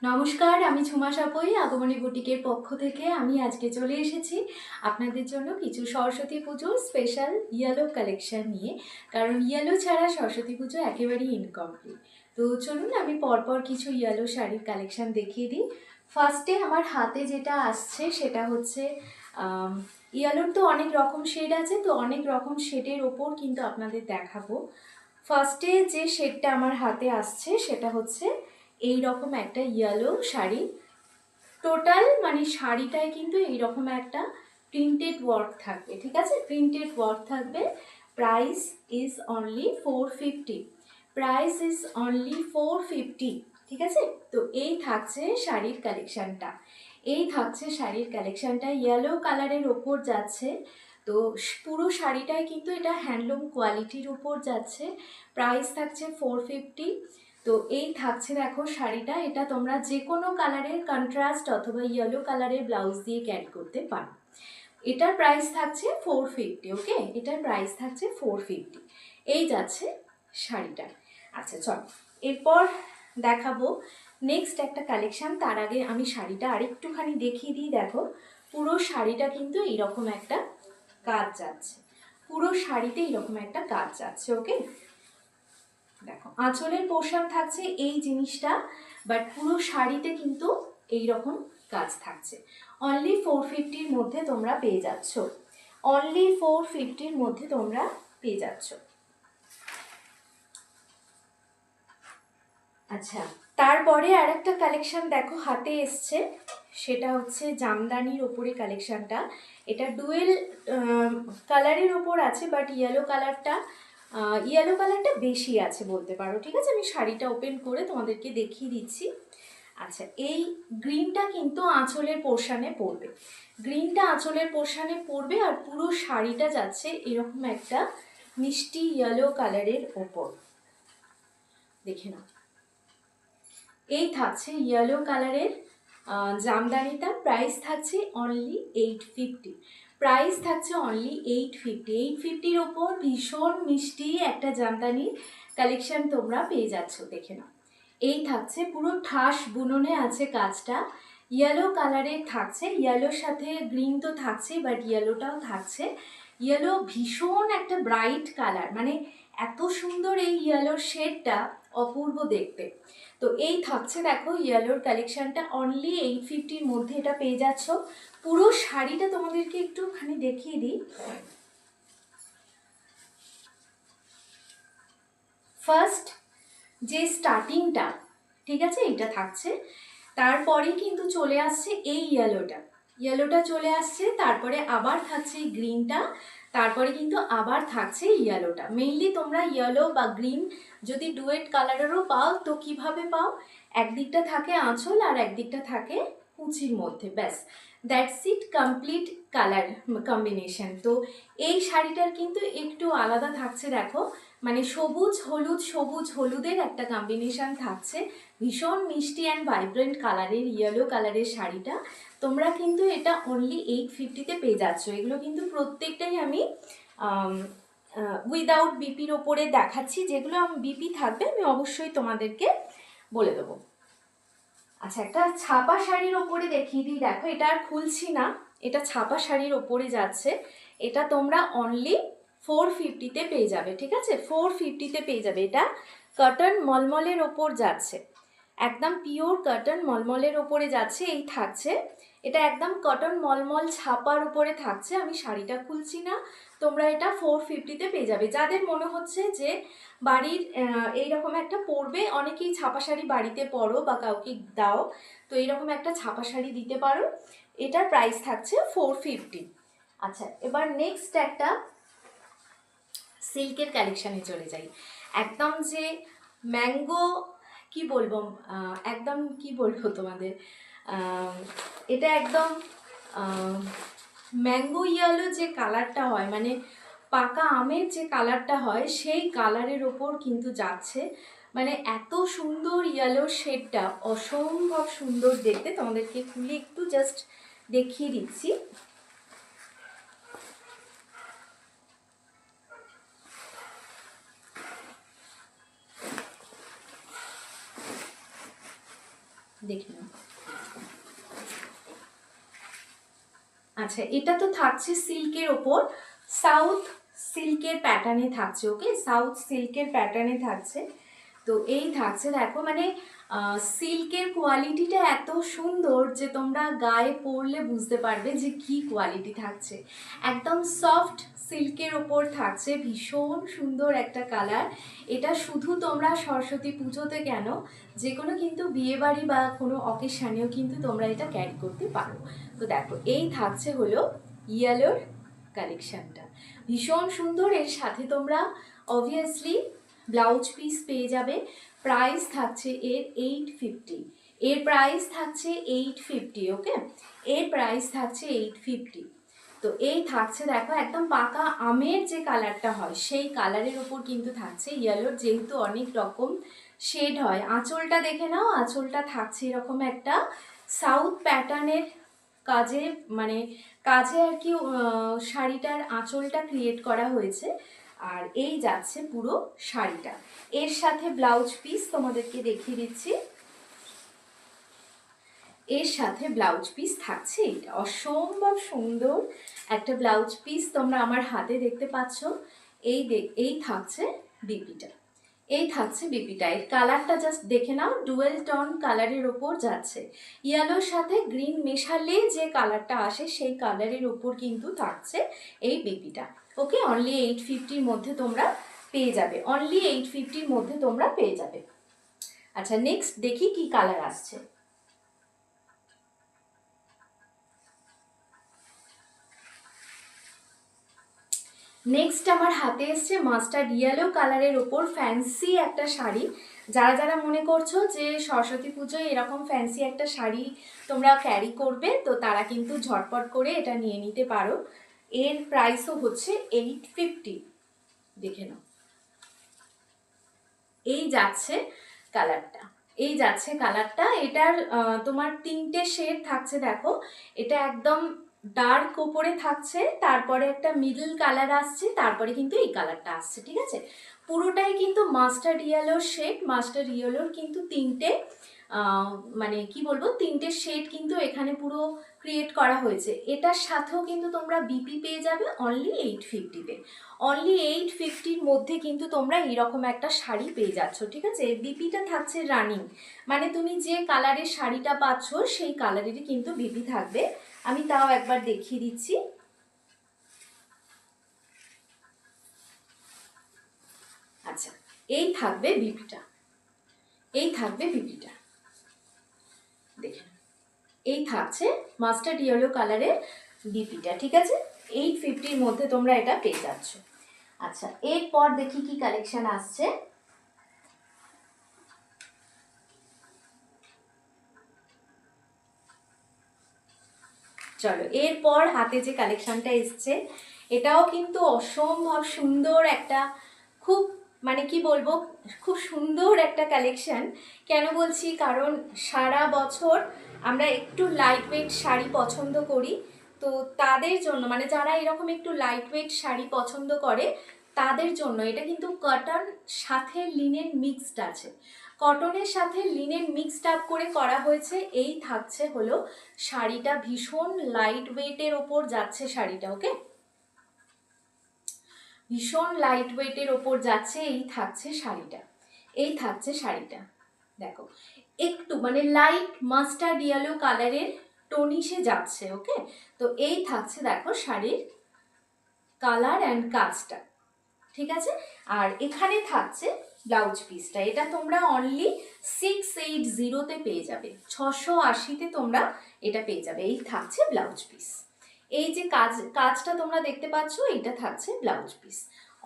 নমস্কার, আমি ঝুমা সাপই আগমনী বুটিকের পক্ষ থেকে আমি আজকে চলে এসেছি আপনাদের জন্য কিছু সরস্বতী পুজোর স্পেশাল ইয়েলো কালেকশন নিয়ে। কারণ ইয়েলো ছাড়া সরস্বতী পুজো একেবারেই ইনকমপ্লিট। তো চলুন আমি পরপর কিছু ইয়েলো শাড়ির কালেকশন দেখিয়ে দিই। ফার্স্টে আমার হাতে যেটা আসছে সেটা হচ্ছে ইয়েলোর তো অনেক রকম শেড আছে, তো অনেক রকম শেডের ওপর কিন্তু আপনাদের দেখাবো। ফার্স্টে যে শেডটা আমার হাতে আসছে সেটা হচ্ছে এই রকম একটা ইয়েলো শাড়ি। টোটাল মানে শাড়িটায় কিন্তু এইরকম একটা প্রিন্টেড ওয়ার্ক থাকবে, ঠিক আছে? প্রিন্টেড ওয়ার্ক থাকবে। Price is only 450। Price is only 450, ঠিক আছে? তো এই থাকছে শাড়ির কালেকশানটা। ইয়েলো কালারের ওপর যাচ্ছে। তো পুরো শাড়িটাই কিন্তু এটা হ্যান্ডলুম কোয়ালিটির উপর যাচ্ছে। প্রাইস থাকছে 450। তো এই থাকছে দেখো শাড়িটা, এটা তোমরা যে কোনো কালারের কন্ট্রাস্ট অথবা ইয়েলো কালারের ব্লাউজ দিয়ে ক্যারি করতে পারো। এটার প্রাইস থাকছে 450। ওকে, এটার প্রাইস থাকছে 450। এই যাচ্ছে শাড়িটা। আচ্ছা চল, এরপর দেখাবো নেক্সট একটা কালেকশান। তার আগে আমি শাড়িটা আরেকটুখানি দেখিয়ে দিই। দেখো, পুরো শাড়িটা কিন্তু এইরকম একটা কাজ যাচ্ছে। পুরো শাড়িতে এইরকম একটা কাজ যাচ্ছে। ওকে, দেখো আঁচলের পোর্শন থাকছে এই জিনিসটা, বাট পুরো শাড়িতে কিন্তু এই রকম কাজ থাকছে। অনলি 450-র মধ্যে তোমরা পেয়ে যাচ্ছ। অনলি 450-র মধ্যে তোমরা পেয়ে যাচ্ছ। আচ্ছা, তারপরে আরেকটা কালেকশন দেখো হাতে এসছে, সেটা হচ্ছে জামদানির ওপরে কালেকশনটা। এটা ডুয়েল কালারের ওপর আছে, বাট ইয়েলো কালারটা বেশি আছে বলতে পারো, ঠিক আছে? আমি শাড়িটা ওপেন করে তোমাদেরকে দেখিয়ে দিচ্ছি। আচ্ছা, এই গ্রিনটা কিন্তু আঁচলের পোর্শানে পড়বে। গ্রিনটা আঁচলের পোর্শানে পড়বে, আর পুরো শাড়িটা যাচ্ছে এরকম একটা মিষ্টি ইয়েলো কালারের ওপর। দেখে নাও, এই থাকছে ইয়েলো কালারের জামদানিটা। প্রাইস থাকছে অনলি 850। প্রাইস থাকছে অনলি 850। 850-র ওপর ভীষণ মিষ্টি একটা জামদানির কালেকশন তোমরা পেয়ে যাচ্ছ। দেখে নাও, এই থাকছে পুরো ঠাস বুননে আছে কাজটা। ইয়েলো কালারের থাকছে, ইয়েলোর সাথে গ্রিন তো থাকছে, বাট ইয়েলোটাও থাকছে। ইয়েলো ভীষণ একটা ব্রাইট কালার, মানে এত সুন্দর এই ইয়েলোর শেডটা, অপূর্ব দেখতে। তো এই থাকছে দেখো ইয়েলোর কালেকশনটা। অনলি 850-র মধ্যে এটা পেয়ে যাচ্ছ। পুরো শাড়িটা তোমাদেরকে একটুখানি দেখিয়ে দিই। ফার্স্ট যে স্টার্টিংটা, ঠিক আছে, এটা থাকছে। তারপরে কিন্তু চলে আসছে এই ইয়েলোটা চলে আসছে। তারপরে আবার থাকছে এই গ্রিনটা। তারপরে কিন্তু আবার থাকছে ইয়েলোটা। মেইনলি তোমরা ইয়েলো বা গ্রিন যদি ডুয়েট কালারেরও পাও তো কিভাবে পাও? একদিকটা থাকে আঁচল আর একদিকটা থাকে কুচির মধ্যে, ব্যাস, that's it, complete colour combination. তো এই শাড়িটার কিন্তু একটু আলাদা থাকছে। দেখো, মানে সবুজ হলুদ, সবুজ হলুদের একটা কম্বিনেশন থাকছে। ভীষণ মিষ্টি অ্যান্ড ভাইব্রেন্ট কালারের ইয়েলো কালারের শাড়িটা তোমরা কিন্তু এটা অনলি 850-তে পেয়ে যাচ্ছ। এগুলো কিন্তু প্রত্যেকটাই আমি উইদাউট বিপির ওপরে দেখাচ্ছি। যেগুলো বিপি থাকবে আমি অবশ্যই তোমাদেরকে বলে দেবো। আচ্ছা, একটা ছাপা শাড়ির ওপরে দেখিয়ে দিই। দেখো, এটা আর খুলছি না, এটা ছাপা শাড়ির ওপরে যাচ্ছে। এটা তোমরা অনলি 450-তে পেয়ে যাবে, ঠিক আছে? 450-তে পেয়ে যাবে। এটা কটন মলমলের ওপর যাচ্ছে, একদম পিওর কটন মলমলের ওপরে যাচ্ছে। এই থাকছে, এটা একদম কটন মলমল ছাপার উপরে থাকছে। আমি শাড়িটা খুলছি না, তোমরা এটা 450-তে পেয়ে যাবে। যাদের মনে হচ্ছে যে বাড়ির এইরকম একটা পরবে, অনেকেই ছাপা শাড়ি বাড়িতে পরো বা কাউকে দাও, তো এইরকম একটা ছাপা শাড়ি দিতে পারো। এটার প্রাইস থাকছে 450। আচ্ছা, এবার নেক্সট একটা সিল্কের কালেকশানে চলে যাই। একদম যে ম্যাঙ্গো, কি বলবো, একদম কি বলবো তোমাদের, এটা একদম ম্যাঙ্গো ইয়েলো যে কালারটা হয়, মানে পাকা আমের যে কালারটা হয়, সেই কালারের ওপর কিন্তু যাচ্ছে। মানে এত সুন্দর ইয়েলো শেডটা, অসম্ভব সুন্দর দেখতে। তোমাদেরকে খুলে একটু জাস্ট দেখিয়ে দিচ্ছি। দেখে নাও। আচ্ছা, এটা তো থাকছে সিল্কের ওপর, সাউথ সিল্কের প্যাটার্নে থাকছে। ওকে, সাউথ সিল্কের প্যাটার্নে থাকছে। তো এই থাকছে দেখো, মানে সিল্কের কোয়ালিটিটা এত সুন্দর যে তোমরা গায়ে পরলে বুঝতে পারবে যে কি কোয়ালিটি থাকছে। একদম সফট সিল্কের ওপর থাকছে, ভীষণ সুন্দর একটা কালার। এটা শুধু তোমরা সরস্বতী পুজোতে কেন, যে কোনো কিন্তু বিয়েবাড়ি বা কোনো অকেশানেও কিন্তু তোমরা এটা ক্যারি করতে পারো। তো দেখো, এই থাকছে হলো ইয়েলোর কালেকশানটা, ভীষণ সুন্দর। এর সাথে তোমরা অবভিয়াসলি ব্লাউজ পিস পেয়ে যাবে। প্রাইস থাকছে এর 850, এর প্রাইস থাকছে 850। ওকে, এর প্রাইস থাকছে 850। তো এই থাকছে দেখো, একদম পাকা আমের যে কালারটা হয় সেই কালারের ওপর কিন্তু থাকছে ইয়েলোর, যেহেতু অনেক রকম শেড হয়। আঁচলটা দেখে নাও, আঁচলটা থাকছে এরকম একটা সাউথ প্যাটার্নের কাজে, মানে কাজে আর কি শাড়িটার আঁচলটা ক্রিয়েট করা হয়েছে। আর এই যাচ্ছে পুরো শাড়িটা। এর সাথে ব্লাউজ পিস তোমাদেরকে দেখিয়ে দিচ্ছি, এর সাথে ব্লাউজ পিস থাকছে। এটা অসম্ভব সুন্দর একটা ব্লাউজ পিস তোমরা আমার হাতে দেখতে পাচ্ছ। এই থাকছে বিপিটা, এই থাকছে বিপিটা। এর কালারটা জাস্ট দেখে নাও, ডুয়েল টোন কালারের ওপর যাচ্ছে। ইয়েলোর সাথে গ্রিন মেশালে যে কালারটা আসে সেই কালারের ওপর কিন্তু থাকছে এই বিপিটা। ওকে, অনলি 850-র মধ্যে তোমরা পেয়ে যাবে, অনলি 850-র মধ্যে তোমরা পেয়ে যাবে। আচ্ছা, নেক্সট দেখি কি কালার আসছে। নেক্সট আমার হাতে এসছে মাস্টার্ড ইয়েলো কালারের ওপর ফ্যান্সি একটা শাড়ি। যারা যারা মনে করছো যে সরস্বতী পুজোয় এরকম ফ্যান্সি একটা শাড়ি তোমরা ক্যারি করবে, তো তারা কিন্তু ঝটপট করে এটা নিয়ে নিতে পারো। এর প্রাইসও হচ্ছে 850। দেখে নাও, এই যাচ্ছে কালারটা, এই যাচ্ছে কালারটা। এটার তোমার 3টে শেড থাকছে। দেখো, এটা একদম ডার্ক ওপরে থাকছে, তারপরে একটা মিডল কালার আসছে, তারপরে কিন্তু এই কালারটা আসছে। ঠিক আছে, পুরোটাই কিন্তু মাস্টার্ড ইয়েলোর শেড। মাস্টার্ড ইয়েলোর কিন্তু 3টে মানে কি বলবো, 3টে শেড কিন্তু এখানে পুরো ক্রিয়েট করা হয়েছে। এটার সাথেও কিন্তু তোমরা বিপি পেয়ে যাবে অনলি 850-তে। অনলি 850-র মধ্যে কিন্তু তোমরা এইরকম একটা শাড়ি পেয়ে যাচ্ছ। ঠিক আছে, বিপিটা থাকছে রানিং, মানে তুমি যে কালারের শাড়িটা পাচ্ছ সেই কালারেরই কিন্তু বিপি থাকবে। আমি তাও একবার দেখিয়ে দিচ্ছি। আচ্ছা, এই থাকবে বিপিটা, এই থাকবে বিপিটা। দেখুন, এই থাকছে মাস্টার্ড ইয়েলো কালারের বিপিটা। ঠিক আছে, 850-র মধ্যে তোমরা এটা পেয়ে যাচ্ছ। আচ্ছা, এরপর দেখি কি কালেকশন আসছে। চলো, এরপর হাতে যে কালেকশনটা এসছে এটাও কিন্তু অসম্ভব সুন্দর একটা, খুব মানে কি বলবো, খুব সুন্দর একটা কালেকশন। কেন বলছি, কারণ সারা বছর আমরা একটু লাইট ওয়েট শাড়ি পছন্দ করি। তো তাদের জন্য, মানে যারা এরকম একটু লাইট ওয়েট শাড়ি পছন্দ করে তাদের জন্য এটা কিন্তু কটন সাথে লিনেন মিক্সড আছে, কটনের সাথে লিনেন মিক্সড আপ করে করা হয়েছে। এই থাকছে হলো শাড়িটা, ভীষণ লাইট ওয়েটের ওপর যাচ্ছে শাড়িটা। ওকে, ভীষণ লাইট ওয়েটের ওপর যাচ্ছে। এই থাকছে শাড়িটা, এই থাকছে শাড়িটা। দেখো, একটু মানে লাইট মাস্টার্ড ইয়েলো কালারের টনিশে যাচ্ছে। ওকে, তো এই থাকছে দেখো শাড়ির কালার অ্যান্ড কাজটা। ঠিক আছে, আর এখানে থাকছে ব্লাউজ পিসটা। এটা তোমরা অনলি 680-তে পেয়ে যাবে, 680-তে তোমরা এটা পেয়ে যাবে। এই থাকছে ব্লাউজ পিস, এই যে কাজটা তোমরা দেখতে পাচ্ছ, এটা থাকছে ব্লাউজ পিস।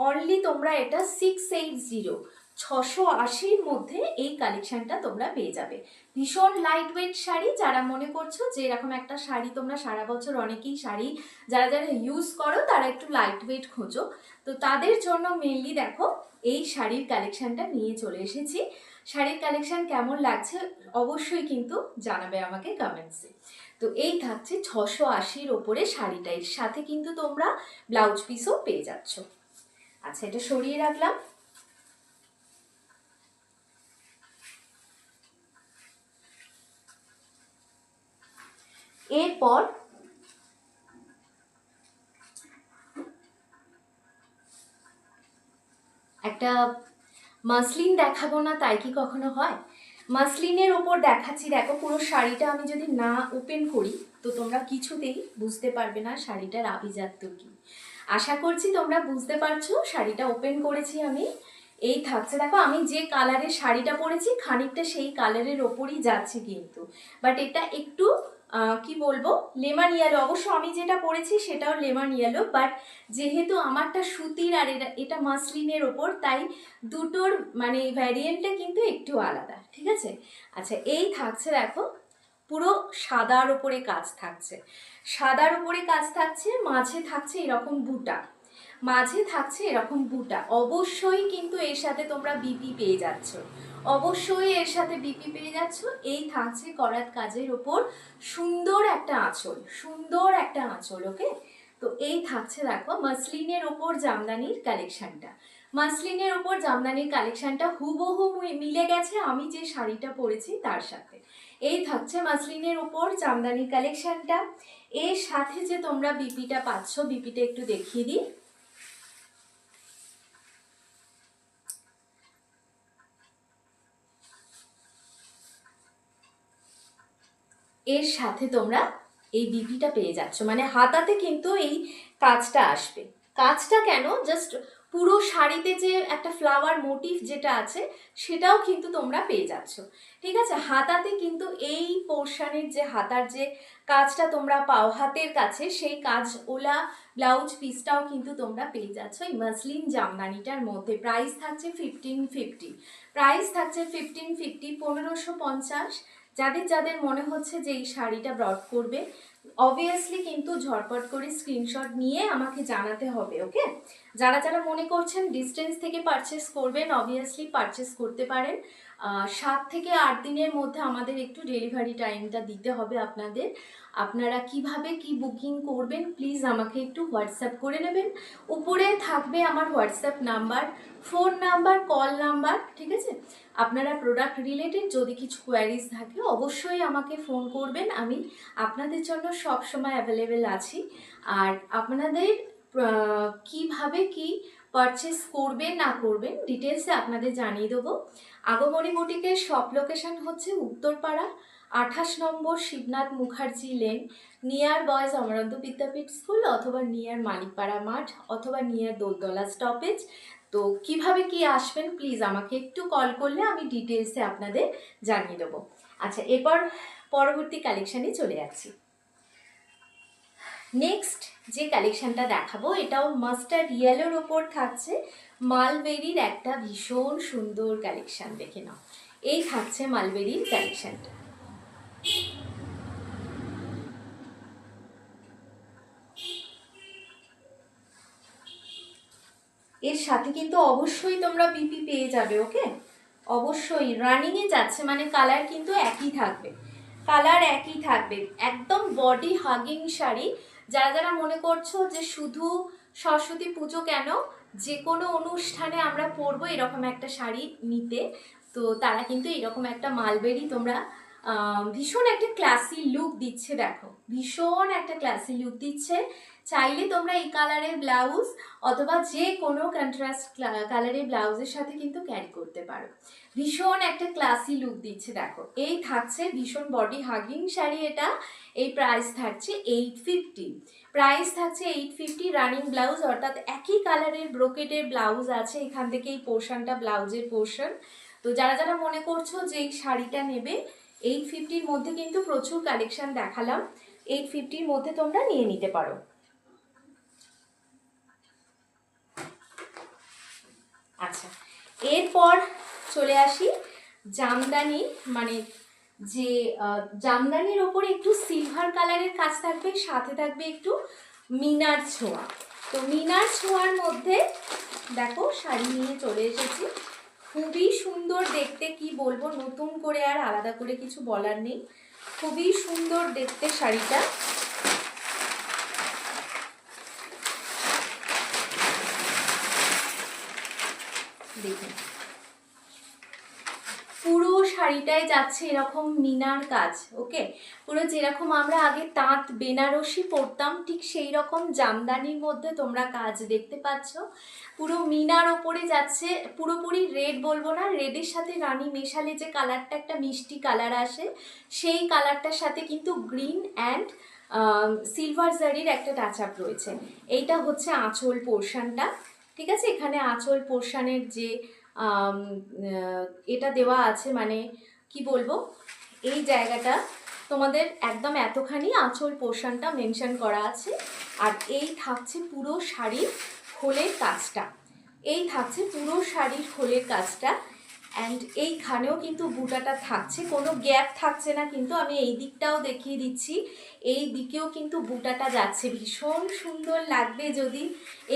অনলি তোমরা এটা 680, 680-র মধ্যে এই কালেকশনটা তোমরা পেয়ে যাবে। ভীষণ লাইট ওয়েট শাড়ি। যারা মনে করছো যে এরকম একটা শাড়ি তোমরা সারা বছর, অনেকেই শাড়ি যারা যারা ইউজ করো তারা একটু লাইট ওয়েট খোঁজো, তো তাদের জন্য মেনলি দেখো এই শাড়ির কালেকশনটা নিয়ে চলে এসেছি। শাড়ির কালেকশন কেমন লাগছে অবশ্যই কিন্তু জানাবে আমাকে কমেন্টসে। তো এই থাকছে 680-র ওপরে শাড়িটা, এর সাথে কিন্তু তোমরা ব্লাউজ পিসও পেয়ে যাচ্ছ। আচ্ছা, এটা সরিয়ে রাখলাম। এরপর একটা মাসলিন দেখাবো না, তাই কি কখনো হয়? মাসলিনের ওপর দেখাচ্ছি। দেখো, পুরো শাড়িটা আমি যদি না ওপেন করি তো তোমরা কিছুতেই বুঝতে পারবে না শাড়িটার আভিজাত্য কি। আশা করছি তোমরা বুঝতে পারছো। শাড়িটা ওপেন করেছি আমি, এই থাকছে। দেখো, আমি যে কালারের শাড়িটা পরেছি খানিকটা সেই কালারের ওপরই যাচ্ছে কিন্তু, বাট এটা একটু কি বলবো, লেমন ইয়েলো। অবশ্য আমি যেটা পরেছি সেটাও লেমন ইয়েলো, বাট যেহেতু আমারটা সুতির আর এটা মাসলিনের ওপর, তাই দুটোর মানে ভ্যারিয়েন্টটা কিন্তু একটু আলাদা, ঠিক আছে? আচ্ছা, এই থাকছে। দেখো, পুরো সাদার ওপরে কাজ থাকছে, সাদার ওপরে কাজ থাকছে, মাঝে থাকছে এরকম বুটা, মাঝে থাকছে এরকম বুটা। অবশ্যই কিন্তু এর সাথে তোমরা বিপি পেয়ে যাচ্ছ, অবশ্যই এর সাথে বিপি পেয়ে যাচ্ছ। এই থাকছে করাত কাজের ওপর সুন্দর একটা আঁচল, সুন্দর একটা আঁচল। ওকে, তো এই থাকছে। দেখো, মাসলিনের ওপর জামদানির কালেকশনটা, মাসলিনের ওপর জামদানির কালেকশনটা হুবহু মিলে গেছে আমি যে শাড়িটা পরেছি তার সাথে। এই থাকছে মাসলিনের ওপর জামদানির কালেকশনটা। এর সাথে যে তোমরা বিপিটা পাচ্ছ, বিপিটা একটু দেখিয়ে দিই। এর সাথে তোমরা এই বিপিটা পেয়ে যাচ্ছ, মানে হাতাতে কিন্তু এই কাজটা আসবে। কাজটা কেন, জাস্ট পুরো শাড়িতে যে একটা ফ্লাওয়ার মোটিভ যেটা আছে সেটাও কিন্তু তোমরা পেয়ে যাচ্ছ, ঠিক আছে? হাতাতে কিন্তু এই পোর্শনের যে হাতার যে কাজটা তোমরা পাও হাতের কাছে, সেই কাজ ওলা ব্লাউজ পিসটাও কিন্তু তোমরা পেয়ে যাচ্ছ এই মাসলিন জামদানিটার মধ্যে। প্রাইস থাকছে 1550, প্রাইস থাকছে 1550, 1550। যাদের যাদের মনে হচ্ছে যে এই শাড়িটা ব্রড করবে, অবভিয়াসলি কিন্তু ঝটপট করে স্ক্রিনশট নিয়ে আমাকে জানাতে হবে। ওকে, যারা যারা মনে করছেন ডিস্টেন্স থেকে পারচেস করবেন, অবভিয়াসলি পারচেস করতে পারেন। 7 থেকে 8 দিনের মধ্যে আমাদের একটু ডেলিভারি টাইমটা দিতে হবে আপনাদের। আপনারা কিভাবে কি বুকিং করবেন প্লিজ আমাকে একটু হোয়াটসঅ্যাপ করে নেবেন। উপরে থাকবে আমার WhatsApp number, phone number, call number, ঠিক আছে? আপনারা প্রোডাক্ট রিলেটেড যদি কিছু কোয়ারিজ থাকে অবশ্যই আমাকে ফোন করবেন, আমি আপনাদের জন্য সব সময় অ্যাভেলেবেল আছি। আর আপনাদের কিভাবে কি পারচেস করবেন না করবেন ডিটেলসে আপনাদের জানিয়ে দেবো। আগমনী বুটিকের শপ লোকেশন হচ্ছে Uttarpara 28 number Shibnath Mukherjee lane, near boys অমরান্ত বিদ্যাপীঠ স্কুল, অথবা নিয়ার মানিকপাড়া মাঠ, অথবা নিয়ার দোলতলা স্টপেজ। তো কিভাবে কি আসবেন প্লিজ আমাকে একটু কল করলে আমি ডিটেলসে আপনাদের জানিয়ে দেবো। আচ্ছা, এরপর পরবর্তী কালেকশানে চলে যাচ্ছি। নেক্সট যে কালেকশানটা দেখাবো এটাও মাস্টার্ড ইয়েলোর ওপর থাকছে, মালবেরির একটা ভীষণ সুন্দর কালেকশান। দেখে নাও, এই থাকছে মালবেরির কালেকশানটা। এর সাথে কিন্তু অবশ্যই তোমরা বিপি পেয়ে যাবে। ওকে, অবশ্যই রানিংয়ে যাচ্ছে, মানে কালার কিন্তু একই থাকবে, কালার একই থাকবে। একদম বডি হাগিং শাড়ি। যারা যারা মনে করছো যে শুধু সরস্বতী পুজো কেন, যে কোনো অনুষ্ঠানে আমরা পরবো এরকম একটা শাড়ি নিতে, তো তারা কিন্তু এরকম একটা মালবেরি তোমরা ভীষণ একটা ক্লাসি লুক দিচ্ছে। দেখো, ভীষণ একটা ক্লাসি লুক দিচ্ছে। চাইলে তোমরা এই কালারের ব্লাউজ অথবা যে কোনো কন্ট্রাস্ট কালারের ব্লাউজের সাথে কিন্তু ক্যারি করতে পারো। ভীষণ একটা ক্লাসি লুক দিচ্ছে। দেখো, এই থাকছে ভীষণ বডি হাগিং শাড়ি এটা। এই প্রাইস থাকছে 850, প্রাইস থাকছে 850। রানিং ব্লাউজ, অর্থাৎ একই কালারের ব্রোকেটের ব্লাউজ আছে এখান থেকে, এই পোর্শনটা ব্লাউজের পোর্শন। তো যারা যারা মনে করছো যে এই শাড়িটা নেবে, 850-র মধ্যে কিন্তু প্রচুর কালেকশন দেখালাম, 850-র মধ্যে তোমরা নিয়ে নিতে পারো। আচ্ছা, এরপর চলে আসি জামদানি, মানে যে জামদানির ওপরে একটু সিলভার কালারের কাজ থাকবে, সাথে থাকবে একটু মিনার ছোঁয়া। তো মিনার ছোঁয়ার মধ্যে দেখো শাড়ি নিয়ে চলে এসেছি, খুবই সুন্দর দেখতে, কি বলবো, নতুন করে আর আলাদা করে কিছু বলার নেই, খুবই সুন্দর দেখতে শাড়িটা। দেখুন, পুরো শাড়িটায় যাচ্ছে এরকম মিনার কাজ। ওকে, পুরো যেরকম আমরা আগে তাঁত বেনারসি পরতাম ঠিক সেই রকম জামদানির মধ্যে তোমরা কাজ দেখতে পাচ্ছ। পুরো মিনার ওপরে যাচ্ছে, পুরোপুরি রেড বলবো না, রেডের সাথে রানী মেশালে যে কালারটা একটা মিষ্টি কালার আসে, সেই কালারটার সাথে কিন্তু গ্রিন অ্যান্ড সিলভার জারির একটা টাচ আপ রয়েছে। এইটা হচ্ছে আঁচল পোর্শনটা। ঠিক আছে, এখানে আঁচল পোর্শনের যে এটা দেওয়া আছে, মানে কি বলবো, এই জায়গাটা তোমাদের একদম এতখানি আঁচল পোর্শনটা মেনশন করা আছে। আর এই থাকছে পুরো শাড়ির খোলের কাজটা, এই থাকছে পুরো শাড়ির খোলের কাজটা। অ্যান্ড এইখানেও কিন্তু বুটাটা থাকছে, কোনো গ্যাপ থাকছে না কিন্তু। আমি এই দিকটাও দেখিয়ে দিচ্ছি, এই দিকেও কিন্তু বুটাটা যাচ্ছে। ভীষণ সুন্দর লাগবে যদি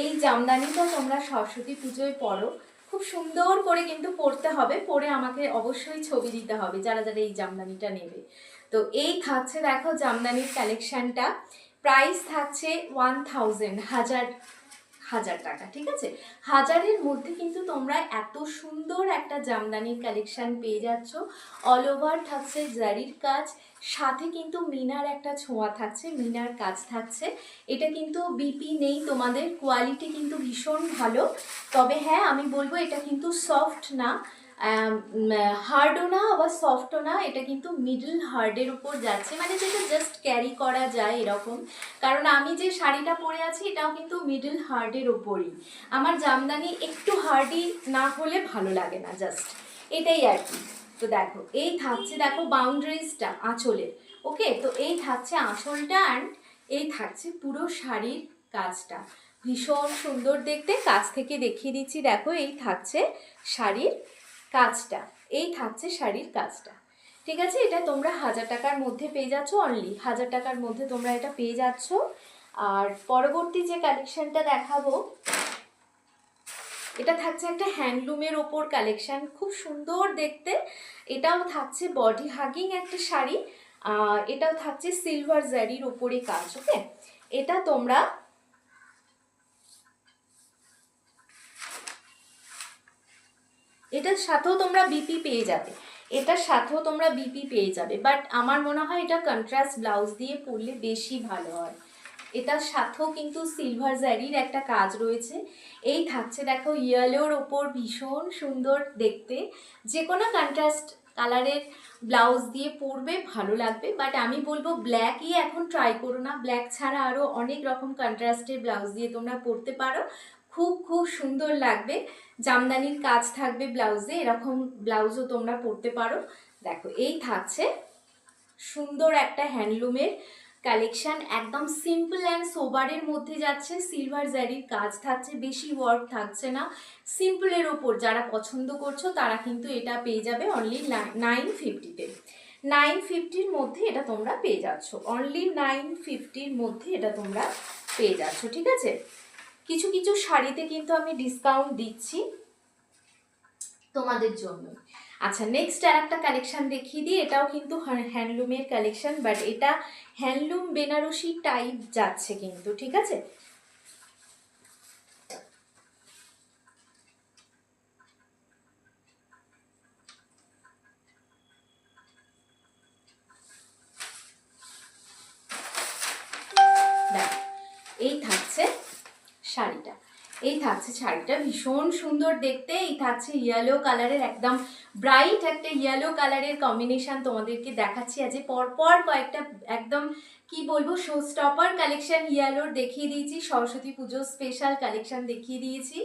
এই জামদানিটা তোমরা সরস্বতী পুজোয় পরো। খুব সুন্দর করে কিন্তু পরতে হবে, পরে আমাকে অবশ্যই ছবি দিতে হবে যারা যারা এই জামদানিটা নেবে। তো এই থাকছে দেখো জামদানির কালেকশানটা। প্রাইস থাকছে 1000, হাজার টাকা। ঠিক আছে, হাজারের মধ্যে কিন্তু তোমরা এত সুন্দর একটা জামদানির কালেকশন পেয়ে যাচ্ছ। অল ওভার থাকছে জারির কাজ, সাথে কিন্তু মিনার একটা ছোঁয়া থাকছে, মিনার কাজ থাকছে। এটা কিন্তু বিপি নেই তোমাদের, কোয়ালিটি কিন্তু ভীষণ ভালো। তবে হ্যাঁ, আমি বলবো এটা কিন্তু সফট না, হার্ডও না আবার সফটও না, এটা কিন্তু মিডল হার্ডের উপর যাচ্ছে, মানে যেটা জাস্ট ক্যারি করা যায় এরকম। কারণ আমি যে শাড়িটা পরে আছি এটাও কিন্তু মিডল হার্ডের ওপরই। আমার জামদানি একটু হার্ডি না হলে ভালো লাগে না, জাস্ট এটাই আর কি। তো দেখো এই থাকছে, দেখো বাউন্ডারিজটা আঁচলের। ওকে, তো এই থাকছে আঁচলটা অ্যান্ড এই থাকছে পুরো শাড়ির কাজটা। ভীষণ সুন্দর দেখতে, কাছ থেকে দেখিয়ে দিচ্ছি। দেখো এই থাকছে শাড়ির কাজটা, এই থাকছে শাড়ির কাজটা। ঠিক আছে, এটা তোমরা 1000 টাকার মধ্যে পেয়ে যাচ্ছ, অনলি 1000 টাকার মধ্যে তোমরা এটা পেয়ে যাচ্ছ। আর পরবর্তী যে কালেকশনটা দেখাবো, এটা থাকছে একটা হ্যান্ডলুমের ওপর কালেকশন, খুব সুন্দর দেখতে। এটাও থাকছে বডি হাগিং একটা শাড়ি, এটাও থাকছে সিলভার জারির ওপরে কাজ। ওকে, এটা তোমরা এটার সাথেও তোমরা বিপি পেয়ে যাবে, এটার সাথেও তোমরা বিপি পেয়ে যাবে, বাট আমার মনে হয় এটা কন্ট্রাস্ট ব্লাউজ দিয়ে পরলে বেশি ভালো হয়। এটার সাথেও কিন্তু সিলভার জারির একটা কাজ রয়েছে। এই থাকছে দেখো ইয়েলোর ওপর, ভীষণ সুন্দর দেখতে। যে কোনো কন্ট্রাস্ট কালারের ব্লাউজ দিয়ে পরবে ভালো লাগবে, বাট আমি বলবো ব্ল্যাকই এখন ট্রাই করো না, ব্ল্যাক ছাড়া আরও অনেক রকম কন্ট্রাস্টের ব্লাউজ দিয়ে তোমরা পরতে পারো, খুব খুব সুন্দর লাগবে। জামদানির কাজ থাকবে ব্লাউজে, এরকম ব্লাউজও তোমরা পরতে পারো। দেখো এই থাকছে সুন্দর একটা হ্যান্ডলুমের কালেকশন, একদম সিম্পল অ্যান্ড সোবারের মধ্যে যাচ্ছে। সিলভার জারির কাজ থাকছে, বেশি ওয়ার্ক থাকছে না, সিম্পলের ওপর যারা পছন্দ করছো তারা কিন্তু এটা পেয়ে যাবে অনলি 950-তে। 950-র মধ্যে এটা তোমরা পেয়ে যাচ্ছ, অনলি 950-র মধ্যে এটা তোমরা পেয়ে যাচ্ছ। ঠিক আছে, কিছু কিছু শাড়িতে কিন্তু আমি ডিসকাউন্ট দিচ্ছি তোমাদের জন্য। আচ্ছা, নেক্সট আর একটা কালেকশন দেখিয়ে দিই, এটাও কিন্তু হ্যান্ডলুমের কালেকশন, বাট এটা হ্যান্ডলুম বেনারসি টাইপ যাচ্ছে কিন্তু। ঠিক আছে, দেখো এই থাকছে শাড়িটা, এই থাকছে শাড়িটা ভীষণ সুন্দর দেখতে। এই থাকছে ইয়েলো কালারের, একদম ব্রাইট একটা ইয়েলো কালারের কম্বিনেশন তোমাদেরকে দেখাচ্ছি আজ পরপর কয়েকটা, একদম কি বলবো শো স্টপার কালেকশন ইয়েলোর দেখিয়ে দিয়েছি, সরস্বতী পুজো স্পেশাল কালেকশন দেখিয়ে দিয়েছি।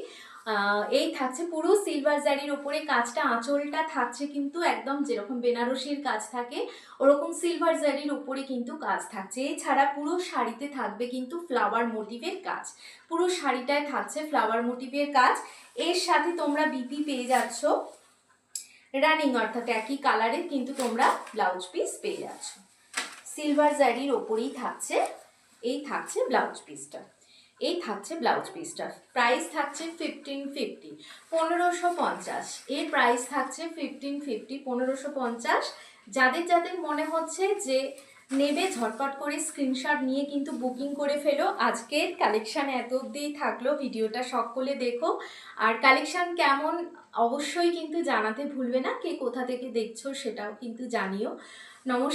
এই থাকছে পুরো সিলভার জারির ওপরে কাজটা, আঁচলটা থাকছে কিন্তু একদম যেরকম বেনারসির কাজ থাকে ওরকম সিলভার জারির উপরে কিন্তু কাজ থাকছে। এছাড়া পুরো শাড়িতে থাকবে কিন্তু ফ্লাওয়ার মোটিভের কাজ, পুরো শাড়িটায় থাকছে ফ্লাওয়ার মোটিভের কাজ। এর সাথে তোমরা বিপি পেয়ে যাচ্ছ রানিং, অর্থাৎ একই কালারের কিন্তু তোমরা ব্লাউজ পিস পেয়ে যাচ্ছ। সিলভার জারির ওপরেই থাকছে, এই থাকছে ব্লাউজ পিসটা, এই থাকছে ব্লাউজ পিসটা। প্রাইস থাকছে 1550, 1550। এর প্রাইস থাকছে 1550, 1550। যাদের যাদের মনে হচ্ছে যে নেবে ঝটপট করে স্ক্রিনশট নিয়ে কিন্তু বুকিং করে ফেলো। আজকের কালেকশান এত অবধিই থাকলো, ভিডিওটা সকলে দেখো। আর কালেকশান কেমন অবশ্যই কিন্তু জানাতে ভুলবে না, কে কোথা থেকে দেখছো সেটাও কিন্তু জানিও। নমস্কার।